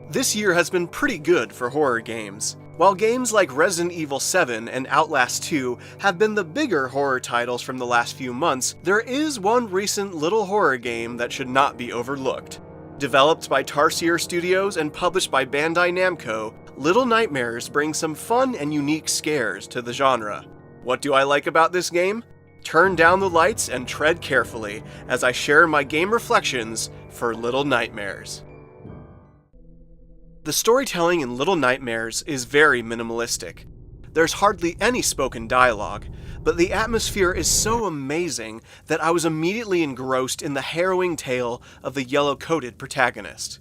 This year has been pretty good for horror games. While games like Resident Evil 7 and Outlast 2 have been the bigger horror titles from the last few months, there is one recent little horror game that should not be overlooked. Developed by Tarsier Studios and published by Bandai Namco, Little Nightmares brings some fun and unique scares to the genre. What do I like about this game? Turn down the lights and tread carefully as I share my game reflections for Little Nightmares. The storytelling in Little Nightmares is very minimalistic. There's hardly any spoken dialogue, but the atmosphere is so amazing that I was immediately engrossed in the harrowing tale of the yellow-coated protagonist.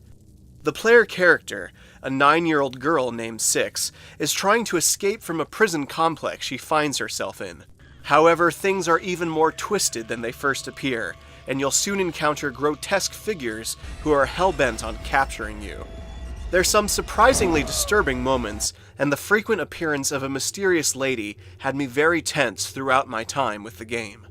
The player character, a 9-year-old girl named Six, is trying to escape from a prison complex she finds herself in. However, things are even more twisted than they first appear, and you'll soon encounter grotesque figures who are hell-bent on capturing you. There's some surprisingly disturbing moments, and the frequent appearance of a mysterious lady had me very tense throughout my time with the game.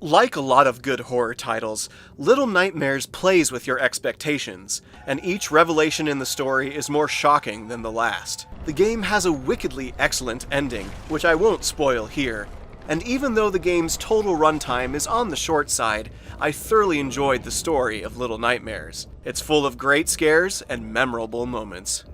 Like a lot of good horror titles, Little Nightmares plays with your expectations, and each revelation in the story is more shocking than the last. The game has a wickedly excellent ending, which I won't spoil here, and even though the game's total runtime is on the short side, I thoroughly enjoyed the story of Little Nightmares. It's full of great scares and memorable moments.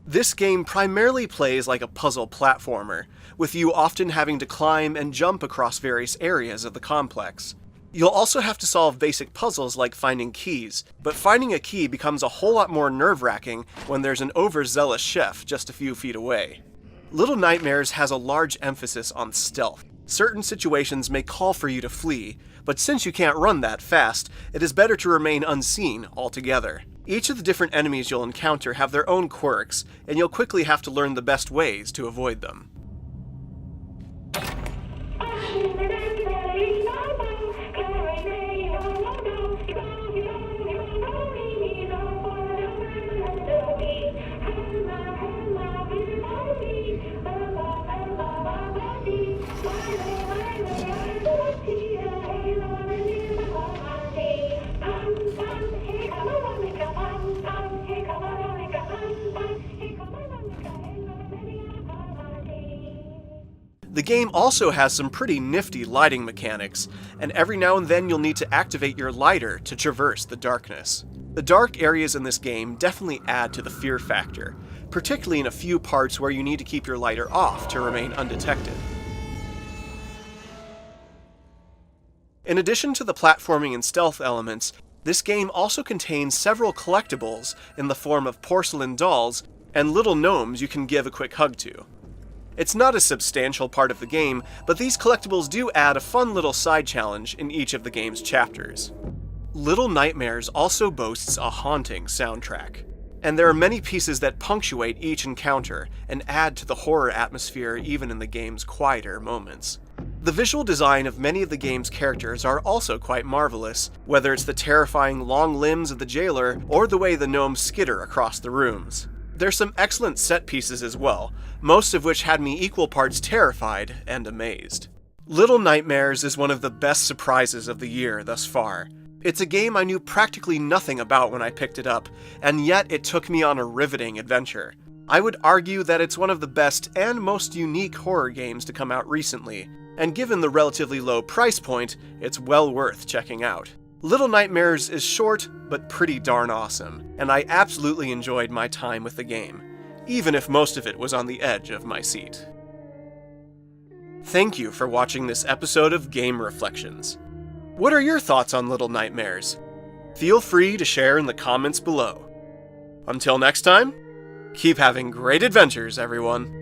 This game primarily plays like a puzzle platformer, with you often having to climb and jump across various areas of the complex. You'll also have to solve basic puzzles like finding keys, but finding a key becomes a whole lot more nerve-wracking when there's an overzealous chef just a few feet away. Little Nightmares has a large emphasis on stealth. Certain situations may call for you to flee, but since you can't run that fast, it is better to remain unseen altogether. Each of the different enemies you'll encounter have their own quirks, and you'll quickly have to learn the best ways to avoid them. The game also has some pretty nifty lighting mechanics, and every now and then you'll need to activate your lighter to traverse the darkness. The dark areas in this game definitely add to the fear factor, particularly in a few parts where you need to keep your lighter off to remain undetected. In addition to the platforming and stealth elements, this game also contains several collectibles in the form of porcelain dolls and little gnomes you can give a quick hug to. It's not a substantial part of the game, but these collectibles do add a fun little side challenge in each of the game's chapters. Little Nightmares also boasts a haunting soundtrack, and there are many pieces that punctuate each encounter and add to the horror atmosphere even in the game's quieter moments. The visual design of many of the game's characters are also quite marvelous, whether it's the terrifying long limbs of the jailer or the way the gnomes skitter across the rooms. There's some excellent set pieces as well, most of which had me equal parts terrified and amazed. Little Nightmares is one of the best surprises of the year thus far. It's a game I knew practically nothing about when I picked it up, and yet it took me on a riveting adventure. I would argue that it's one of the best and most unique horror games to come out recently, and given the relatively low price point, it's well worth checking out. Little Nightmares is short, but pretty darn awesome, and I absolutely enjoyed my time with the game, even if most of it was on the edge of my seat. Thank you for watching this episode of Game Reflections. What are your thoughts on Little Nightmares? Feel free to share in the comments below. Until next time, keep having great adventures, everyone.